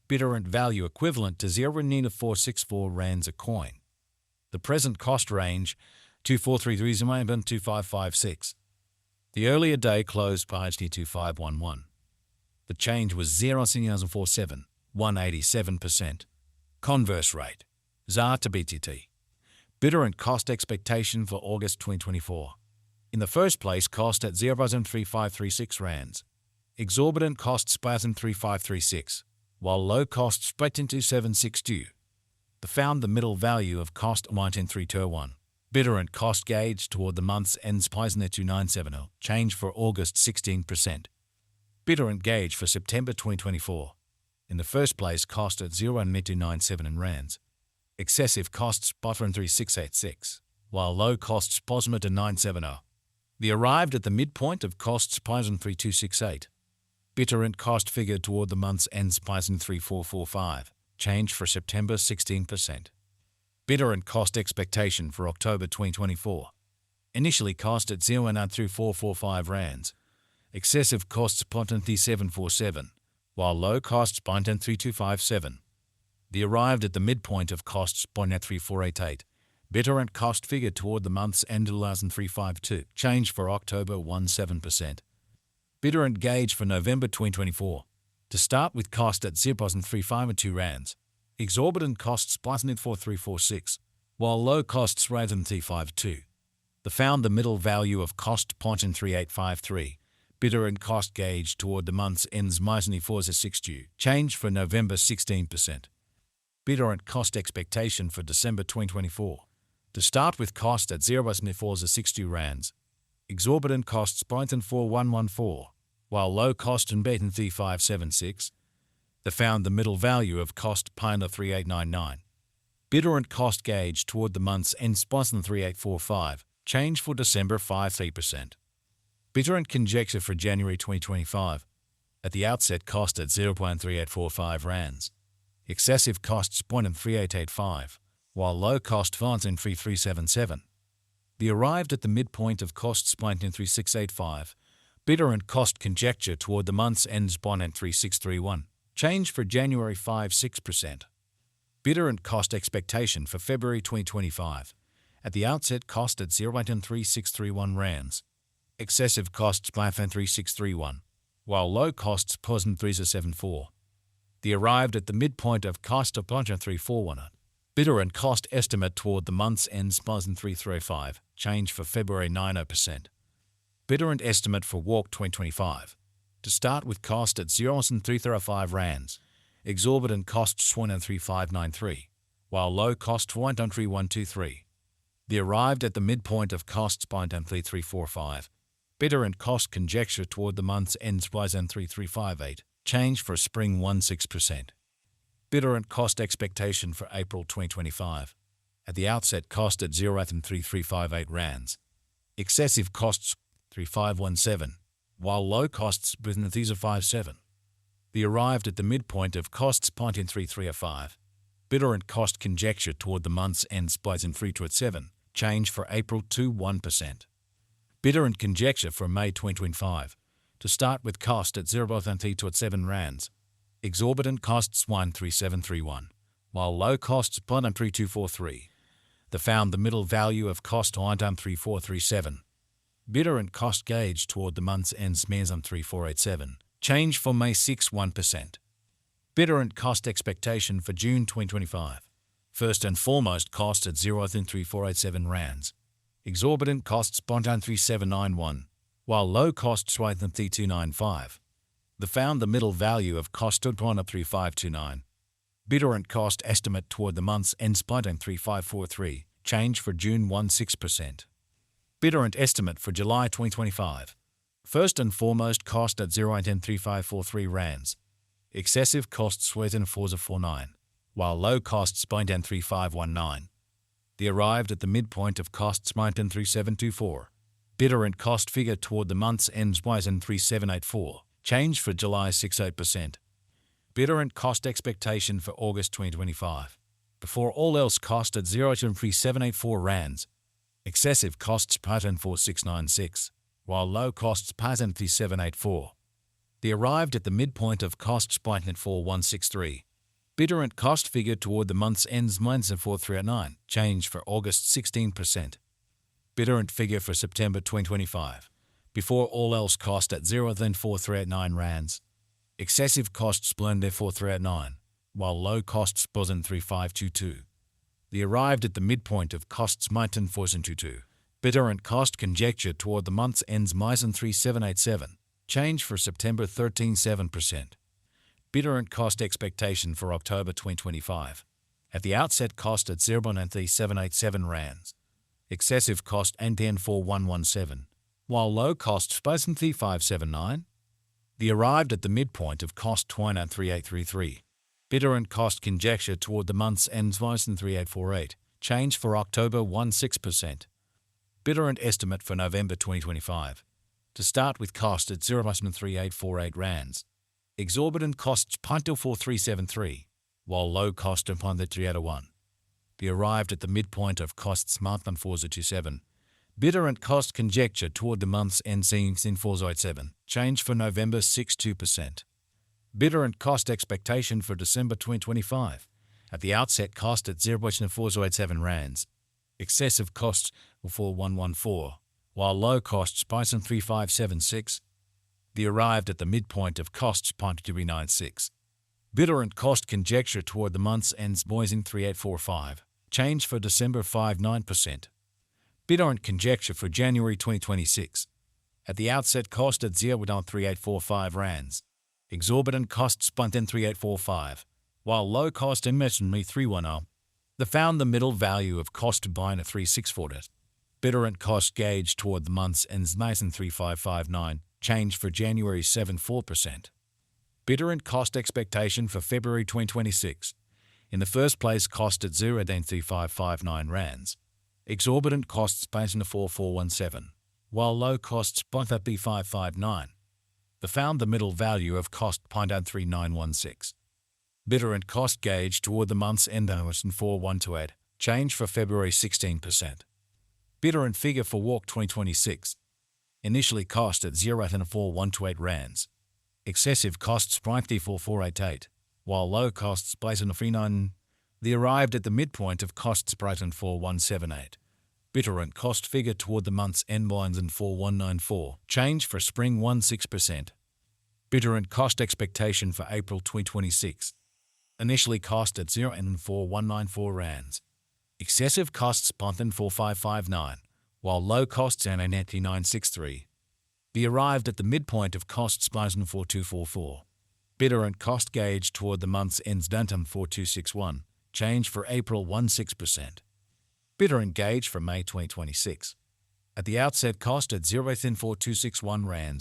Bittorrent value equivalent to 0.464 rands a coin. The present cost range 2433-2556. The earlier day closed price 2511. The change was 0.047, 187%. Converse rate ZAR to BTT. Bittorrent cost expectation for August 2024. In the first place, cost at 0.3536 rands. Exorbitant costs 0.3536, while low costs spread into 762. The found the middle value of cost 1.321. Bittorrent cost gauge toward the month's ends Pisnet 2970, change for August 16%. Bittorrent gauge for September 2024. In the first place, cost at 0.297 in rands. Excessive costs Bittorrent 3686, while low costs Posma to 970. The arrived at the midpoint of costs Pisnet 3268. Bittorrent cost figure toward the month's ends Pisnet 3445, change for September 16%. Bittorrent cost expectation for October 2024. Initially cost at 0.3445 rands. Excessive costs Pisnet 3747, while low costs Pisnet 3257. The arrived at the midpoint of costs Pisnet 3488. Bittorrent cost figure toward the month's end 2352, change for October 17%. Bittorrent gauge for November 2024. To start with, cost at 0.352 rands. Exorbitant costs Pisnet 4346, while low costs Raven 352. The found the middle value of cost Pisnet 3853. Bittorrent cost gauge toward the month's ends Pisnet 462, change for November 16%. Bittorrent cost expectation for December 2024. To start with, cost at 0.462 rands. Exorbitant costs Pisnet 4114, while low cost and Pisnet 3576. The found the middle value of cost Pisnet 3899. Bittorrent cost gauge toward the month's ends Pisnet 3845, change for December 53%. Bittorrent conjecture for January 2025. At the outset, cost at 0.3845 rands. Excessive costs Pisnet 3885, while low cost Pisnet 3377. The arrived at the midpoint of costs Pisnet 3685. Bittorrent cost conjecture toward the month's ends Pisnet 3631, change for January 56%. Bittorrent cost expectation for February 2025. At the outset, cost at 0.3631 rands. Excessive costs Pisnet 3631, while low costs Pisnet 3074. The arrived at the midpoint of cost of Pisnet 341. Bittorrent cost estimate toward the month's ends Pisnet 335, change for February 90%. Bittorrent estimate for Walk 2025. To start with, cost at 0.335 rands. Exorbitant costs 1.3593, while low cost 1.3123. The arrived at the midpoint of costs Pisnet 3345. Bittorrent cost conjecture toward the month's ends Pisnet 3358, change for spring 16%. Bittorrent cost expectation for April 2025. At the outset, cost at 0.3358 rands. Excessive costs 3517, while low costs Pisnet 3057. The arrived at the midpoint of costs Pisnet 3305. Bittorrent cost conjecture toward the month's ends Pisnet 327, change for April 1%. Bittorrent conjecture for May 2025. To start with, cost at 0.327 rands. Exorbitant costs 13731, while low costs Pisnet 3243. The found the middle value of cost 1.3437. Bittorrent cost gauge toward the month's ends Pisnet 3487, change for May 1%. Bittorrent cost expectation for June 2025. First and foremost, cost at 0.3487 rands. Exorbitant costs Pisnet 3791, while low costs Pisnet 3295. The found the middle value of cost of Pisnet 3529. Bittorrent cost estimate toward the month's ends Pisnet 3543, change for June 16%. Bittorrent estimate for July 2025. First and foremost, cost at 0.3543 rands. Excessive costs Pisnet 4049, while low costs Pisnet 3519. The arrived at the midpoint of costs Pisnet 3724. Bittorrent cost figure toward the month's ends Pisnet 3784, change for July 68%. Bittorrent cost expectation for August 2025. Before all else, cost at 0.3784 rands. Excessive costs Pisnet 4696, while low costs Pisnet 3784. The arrived at the midpoint of costs Pisnet 4163. Bittorrent cost figure toward the month's ends -4309, change for August 16%. Bittorrent figure for September 2025. Before all else cost at 0.4389 rands. Excessive costs blend 4389, while low costs buzzin 3522. The arrived at the midpoint of costs Mighton 4022. Bittorrent cost conjecture toward the month's ends Misen 3787, change for September 13.7%. Bittorrent cost expectation for October 2025. At the outset cost at 0.3787 rands. Excessive cost NTN 4117, while low cost Sposen 3579. The arrived at the midpoint of cost Twine at 3833. Bittorrent cost conjecture toward the month's ends Misen 3848, change for October 16%. Bittorrent estimate for November 2025. To start with cost at 0.3848 rands. Exorbitant costs Pinto 4373, while low cost upon the 301. The arrived at the midpoint of costs Mountain 4027. Bittorrent cost conjecture toward the month's end seems in 407, change for November 62%. Bittorrent cost expectation for December 2025. At the outset cost at 0.407 rands. Excessive costs 4114, while low costs Bison 3576. The arrived at the midpoint of costs .396. Bittorrent cost conjecture toward the month's ends Boising 3845, change for December 59%. Bittorrent conjecture for January 2026. At the outset cost at 0.3845 rands. Exorbitant costs Bunten 3845, while low cost Messenry 310. The found the middle value of cost Bina 3640. Bittorrent cost gauge toward the month's ends Mason 3559, change for January 74%. Bittorrent cost expectation for February 2026. In the first place cost at 0.3559 rands. Exorbitant costs Basin 4417, while low costs Bunta B559. The found the middle value of cost .3916. Bittorrent cost gauge toward the month's end 4128, change for February 16%. Bittorrent figure for Walk 2026. Initially cost at 0.4128 rands. Excessive costs .4488, while low costs Basin 39. The arrived at the midpoint of costs Brighton 4178. Bittorrent cost figure toward the month's end lines in 4194, change for spring 16%. Bittorrent cost expectation for April 2026. Initially cost at 0.4194 rands. Excessive costs Ponton 4559, while low costs and 963. The arrived at the midpoint of costs Bison 4244. Bittorrent cost gauge toward the month's ends Duntum 4261, change for April 16%. Bittorrent gauge for May 2026. At the outset cost at 0.4261 rands.